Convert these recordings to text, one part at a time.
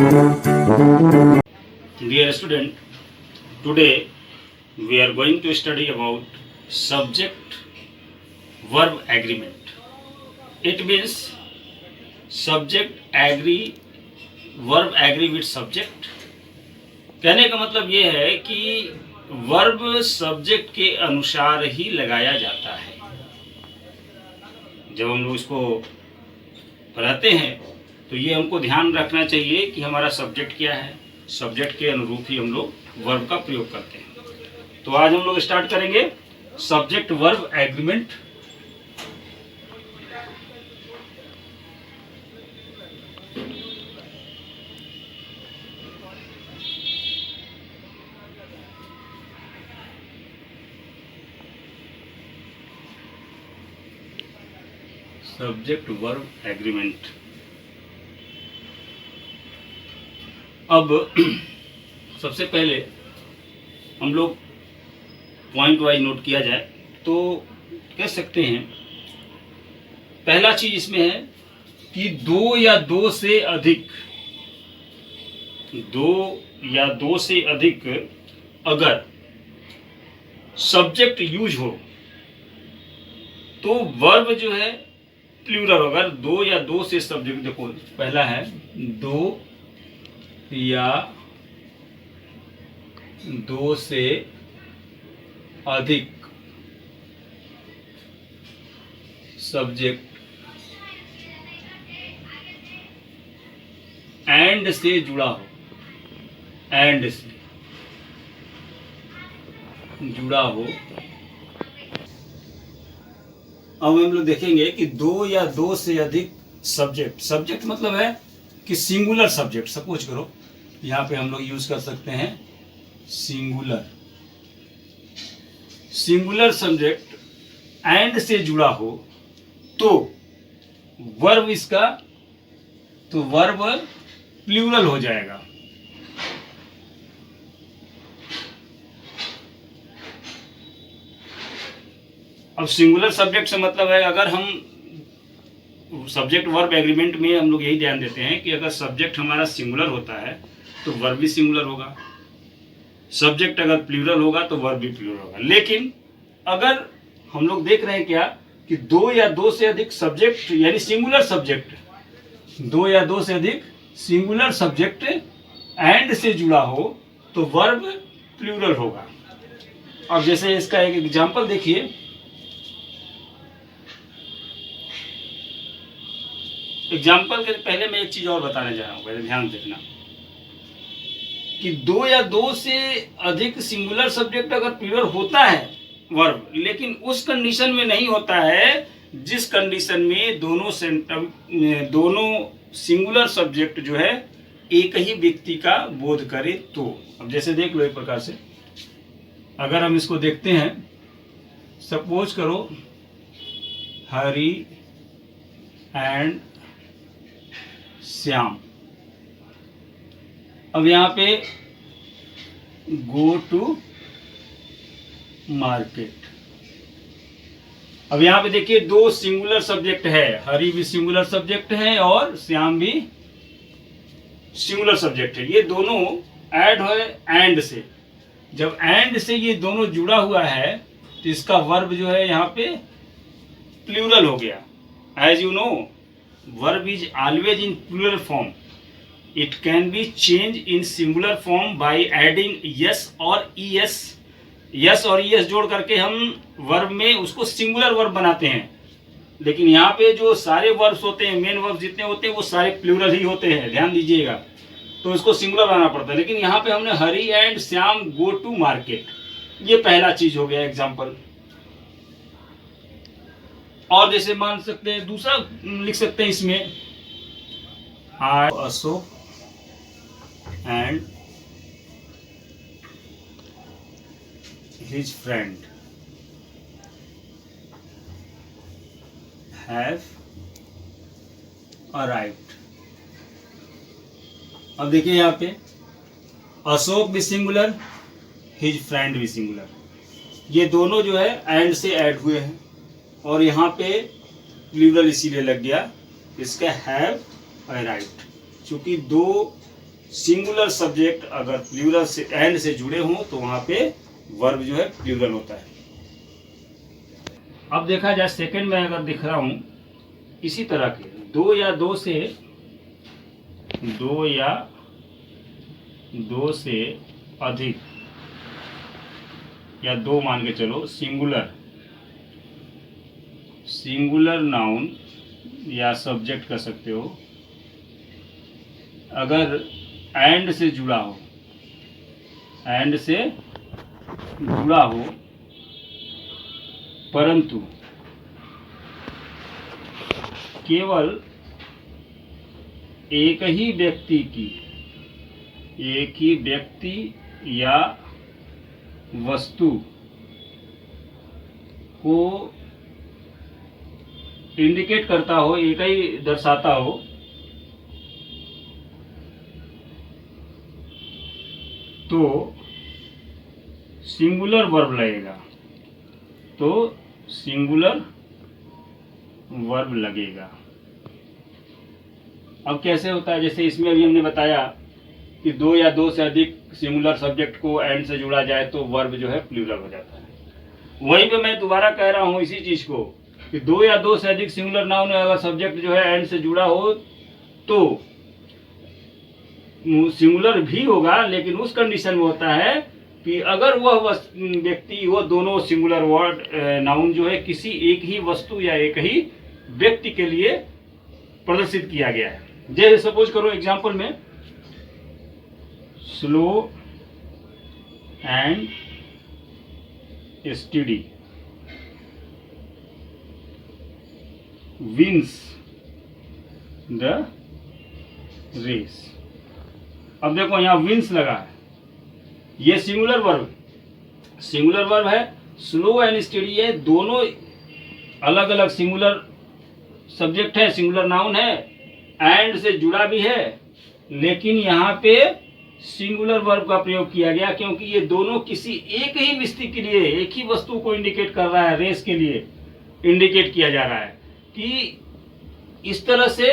Dear student, today we are going to study about subject verb agreement. It means subject agree, verb agree with subject. कहने का मतलब ये है कि verb subject के अनुसार ही लगाया जाता है। जब हम लोग इसको पढ़ाते हैं तो ये हमको ध्यान रखना चाहिए कि हमारा सब्जेक्ट क्या है, सब्जेक्ट के अनुरूप ही हम लोग वर्ब का प्रयोग करते हैं। तो आज हम लोग स्टार्ट करेंगे subject verb agreement. Subject verb agreement. अब सबसे पहले हम लोग पॉइंट वाइज नोट किया जाए तो कह सकते हैं पहला चीज इसमें है कि दो या दो से अधिक अगर सब्जेक्ट यूज हो तो वर्ब जो है प्लूरल होगा। अगर दो या दो से सब्जेक्ट, देखो पहला है दो या दो से अधिक सब्जेक्ट एंड से जुड़ा हो, एंड से जुड़ा हो। अब हम लोग देखेंगे कि दो या दो से अधिक सब्जेक्ट, सब्जेक्ट मतलब है कि सिंगुलर सब्जेक्ट। सपोज करो यहाँ पे हम लोग यूज कर सकते हैं सिंगुलर सब्जेक्ट एंड से जुड़ा हो तो वर्ब इसका, तो वर्ब प्लूरल हो जाएगा। अब सिंगुलर सब्जेक्ट से मतलब है, अगर हम सब्जेक्ट वर्ब एग्रीमेंट में हम लोग यही ध्यान देते हैं कि अगर सब्जेक्ट हमारा सिंगुलर होता है तो वर्ब भी सिंगुलर होगा, सब्जेक्ट अगर प्लूरल होगा तो वर्ब भी प्लूरल होगा। लेकिन अगर हम लोग देख रहे हैं क्या कि दो या दो से अधिक सब्जेक्ट यानी सिंगुलर सब्जेक्ट, दो या दो से अधिक सिंगुलर सब्जेक्ट एंड से जुड़ा हो तो वर्ब प्लूरल होगा। अब जैसे इसका एक एग्जांपल देखिए, एग्जाम्पल के पहले मैं एक चीज और बताने जा रहा हूं, पहले ध्यान देखना कि दो या दो से अधिक सिंगुलर सब्जेक्ट अगर प्लूरल होता है वर्ब, लेकिन उस कंडीशन में नहीं होता है जिस कंडीशन में दोनों सिंगुलर सब्जेक्ट जो है एक ही व्यक्ति का बोध करे। तो अब जैसे देख लो एक प्रकार से, अगर हम इसको देखते हैं, सपोज करो हरी एंड श्याम। अब यहाँ पे गो टू मार्केट। अब यहाँ पे देखिए दो सिंगुलर सब्जेक्ट है, हरी भी सिंगुलर सब्जेक्ट है और श्याम भी सिंगुलर सब्जेक्ट है। ये दोनों ऐड है एंड से। जब एंड से ये दोनों जुड़ा हुआ है तो इसका वर्ब जो है यहाँ पे प्लूरल हो गया। As you know, verb is always in plural form. It can be changed in singular form by adding yes or es. yes और es जोड़ करके हम वर्ब में उसको सिंगुलर वर्ब बनाते हैं। लेकिन यहाँ पे जो सारे वर्ब्स होते हैं, मेन वर्ब्स जितने होते हैं वो सारे प्लूरल ही होते हैं, ध्यान दीजिएगा। तो इसको सिंगुलर बनाना पड़ता है। लेकिन यहाँ पे हमने Hari and Shyam go to market, ये पहला चीज हो गया एग्जाम्पल। और जैसे मान सकते हैं दूसरा लिख सकते हैं इसमें, Ashok and his friend have arrived. अब देखिए यहाँ पे अशोक भी सिंगुलर, हिज फ्रेंड भी सिंगुलर, ये दोनों जो है एंड से ऐड हुए हैं और यहाँ पे प्लूरल इसीलिए लग गया, इसका हैव अराइव्ड। चूंकि दो सिंगुलर सब्जेक्ट अगर प्लूरल से एंड से जुड़े हों तो वहां पे वर्ब जो है प्लूरल होता है। अब देखा जाए सेकंड में अगर दिख रहा हूं इसी तरह के दो या दो से अधिक या दो मान के चलो सिंगुलर नाउन या सब्जेक्ट कर सकते हो, अगर एंड से जुड़ा हो परंतु केवल एक ही व्यक्ति या वस्तु को इंडिकेट करता हो, एक ही दर्शाता हो, तो सिंगुलर वर्ब लगेगा। अब कैसे होता है, जैसे इसमें अभी हमने बताया कि दो या दो से अधिक सिंगुलर सब्जेक्ट को एंड से जुड़ा जाए तो वर्ब जो है प्लूरल हो जाता है। वहीं पे मैं दोबारा कह रहा हूं इसी चीज को कि दो या दो से अधिक सिंगुलर नाउन अगर सब्जेक्ट जो है एंड से जुड़ा हो तो सिंगुलर भी होगा, लेकिन उस कंडीशन में होता है कि अगर वह व्यक्ति, वो दोनों सिंगुलर वर्ड नाउन जो है किसी एक ही वस्तु या एक ही व्यक्ति के लिए प्रदर्शित किया गया है। जैसे सपोज करो एग्जांपल में slow and steady wins the race. अब देखो यहां विंस लगा है, ये सिंगुलर वर्ब है। स्लो एंड स्टडी है, दोनों अलग अलग सिंगुलर सब्जेक्ट है, सिंगुलर नाउन है, एंड से जुड़ा भी है, लेकिन यहाँ पे सिंगुलर वर्ब का प्रयोग किया गया क्योंकि ये दोनों किसी एक ही व्यक्ति के लिए, एक ही वस्तु को इंडिकेट कर रहा है। रेस के लिए इंडिकेट किया जा रहा है कि इस तरह से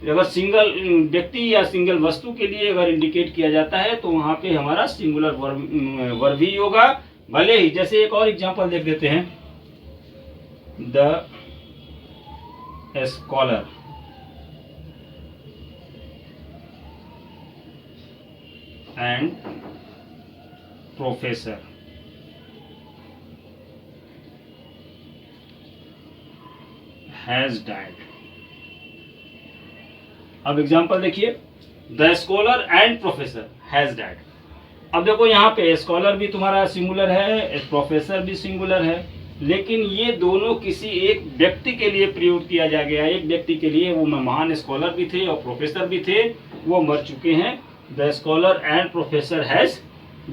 अगर सिंगल व्यक्ति या सिंगल वस्तु के लिए अगर इंडिकेट किया जाता है तो वहां पे हमारा सिंगुलर वर्ब ही होगा। भले ही, जैसे एक और एग्जांपल देख देते हैं, the scholar and professor has died. अब एग्जांपल देखिए, the scholar and professor has died. अब देखो यहाँ पे स्कॉलर भी तुम्हारा सिंगुलर है, प्रोफेसर भी सिंगुलर है, लेकिन ये दोनों किसी एक व्यक्ति के लिए प्रयोग किया जा गया। एक व्यक्ति के लिए, वो महान स्कॉलर भी थे और प्रोफेसर भी थे, वो मर चुके हैं। The scholar and professor has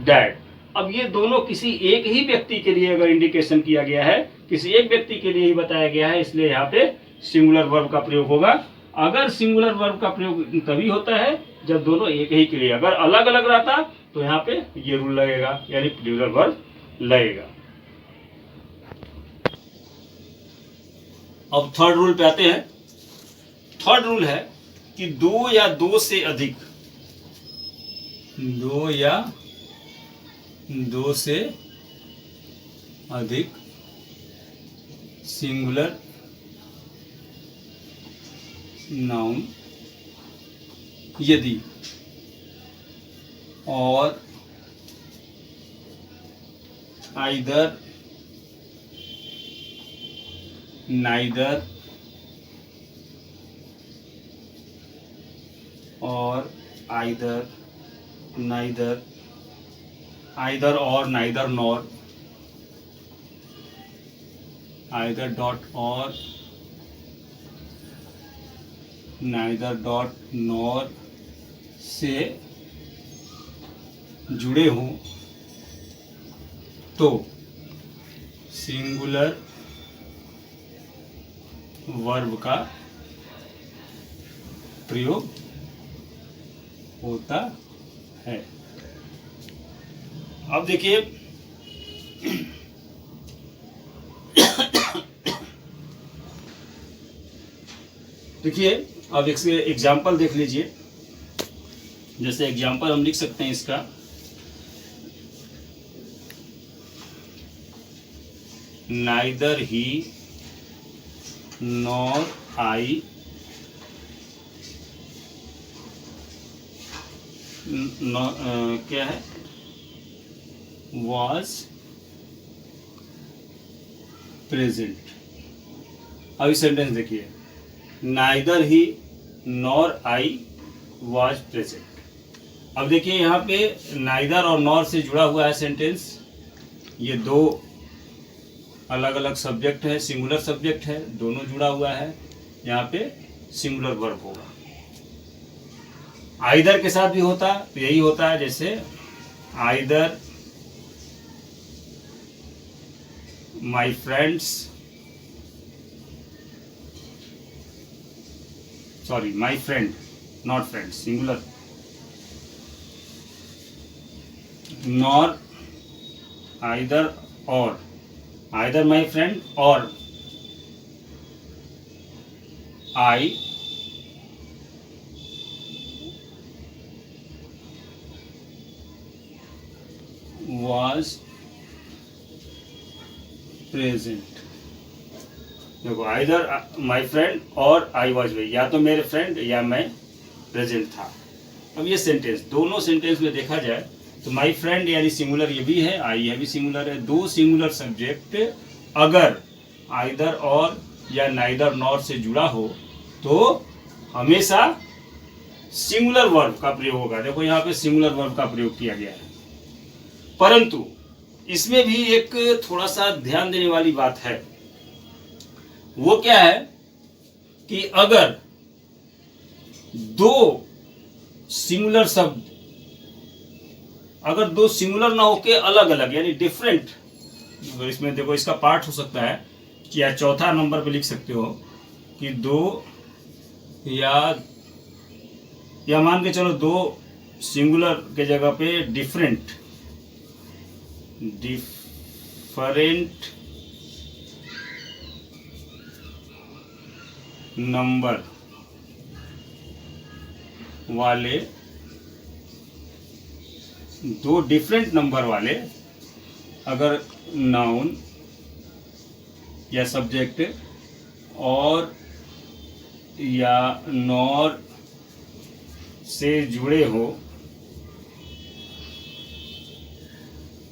died. अब ये दोनों किसी एक ही व्यक्ति के लिए अगर इंडिकेशन किया गया है, किसी एक व्यक्ति के लिए ही बताया गया है, इसलिए यहाँ पे सिंगुलर वर्ब का प्रयोग होगा। अगर सिंगुलर वर्ब का प्रयोग तभी होता है जब दोनों एक ही के लिए, अगर अलग अलग रहता तो यहाँ पे ये रूल लगेगा, यानी प्लूरल वर्ब लगेगा। अब थर्ड रूल पे आते हैं। थर्ड रूल है कि दो या दो से अधिक सिंगुलर नाउन यदि और आइदर नाइदर और आइदर नाइदर, आइदर और नाइदर नॉर, आइदर डॉट और नाइदर डॉट नॉर से जुड़े हों तो सिंगुलर वर्ब का प्रयोग होता है। अब देखिए अब एक एग्जाम्पल देख लीजिए। जैसे एग्जाम्पल हम लिख सकते हैं इसका, नाइदर ही नॉर आई क्या है, was प्रेजेंट। अब इस सेंटेंस देखिए, neither he nor I was present. अब देखिए यहाँ पे नाइदर और नॉर से जुड़ा हुआ है सेंटेंस, ये दो अलग अलग सब्जेक्ट है, सिंगुलर सब्जेक्ट है, दोनों जुड़ा हुआ है, यहाँ पे सिंगुलर वर्ब होगा। आइदर के साथ भी होता तो यही होता है, जैसे either my friends, sorry my friend, not friend, singular, nor either और, आइदर माई फ्रेंड और आई was प्रेजेंट। देखो आइदर माई फ्रेंड और आई वॉज, या तो मेरे फ्रेंड या मैं प्रेजेंट था। अब ये सेंटेंस, दोनों सेंटेंस में देखा जाए तो माई फ्रेंड यानी सिंगुलर ये भी है, आई ये भी सिंगुलर है। दो सिंगुलर सब्जेक्ट अगर आइदर और या नाइदर नॉर से जुड़ा हो तो हमेशा सिंगुलर वर्ब का प्रयोग होगा। देखो यहाँ पे सिंगुलर वर्ब का प्रयोग किया गया है, परंतु इसमें भी एक थोड़ा सा ध्यान देने वाली बात है। वो क्या है कि अगर दो सिंगुलर शब्द, अगर दो सिंगुलर ना होके अलग अलग यानी डिफरेंट, इसमें देखो इसका पार्ट हो सकता है कि या चौथा नंबर पे लिख सकते हो कि दो या मान के चलो दो सिंगुलर के जगह पे डिफरेंट नंबर वाले, दो डिफरेंट नंबर वाले अगर नाउन या सब्जेक्ट और या नॉर से जुड़े हो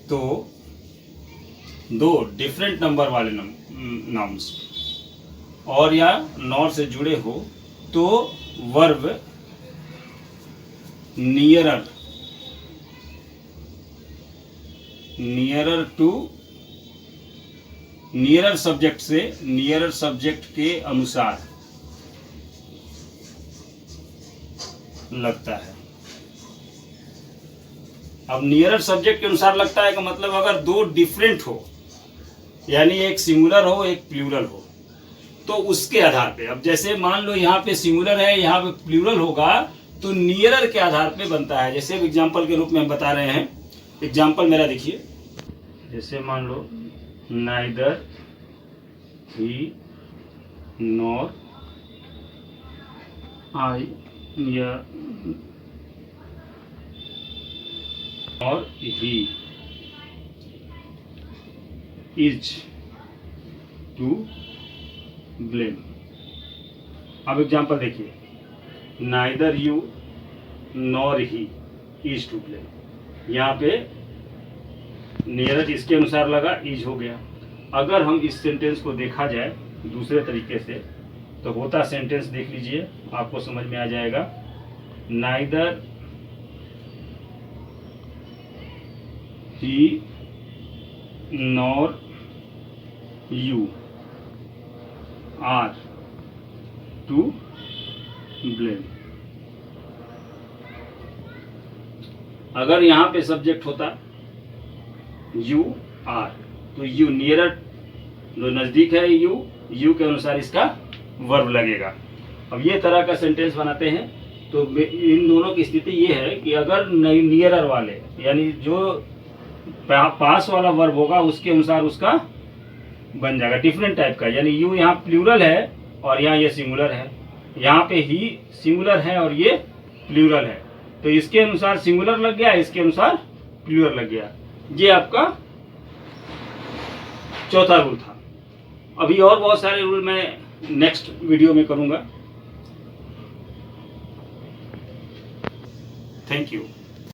तो दो डिफरेंट नंबर वाले नाउन्स और या नॉर से जुड़े हो तो verb nearer to, nearer subject से नियरर सब्जेक्ट के अनुसार लगता है। अब नियरर सब्जेक्ट के अनुसार लगता है का मतलब अगर दो डिफरेंट हो यानी एक सिंगुलर हो एक प्लूरल हो तो उसके आधार पे, अब जैसे मान लो यहाँ पे सिंगुलर है यहाँ पे प्लूरल होगा तो नियरर के आधार पे बनता है। जैसे एग्जांपल के रूप में हम बता रहे हैं, एग्जांपल मेरा देखिए, जैसे मान लो नाइदर ही नॉर आई या और ही इज टू ब्लेम। अब एग्जांपल देखिए, neither you nor he is to blame. यहाँ पे नियरर इसके अनुसार लगा, इज हो गया। अगर हम इस सेंटेंस को देखा जाए दूसरे तरीके से तो होता सेंटेंस देख लीजिए, आपको समझ में आ जाएगा। Neither he nor you are to blame. अगर यहाँ पे सब्जेक्ट होता यू आर तो यू नियरर जो नजदीक है यू के अनुसार इसका वर्ब लगेगा। अब ये तरह का सेंटेंस बनाते हैं तो इन दोनों की स्थिति ये है कि अगर नियरर वाले यानी जो पास वाला वर्ब होगा उसके अनुसार उसका बन जाएगा डिफरेंट टाइप का, यानी यू यहाँ प्लूरल है और यहाँ ये सिंगुलर है, यहाँ पे ही सिंगुलर है और ये प्लूरल है तो इसके अनुसार सिंगुलर लग गया, इसके अनुसार प्लूरल लग गया। ये आपका चौथा रूल था। अभी और बहुत सारे रूल मैं नेक्स्ट वीडियो में करूंगा। Thank you.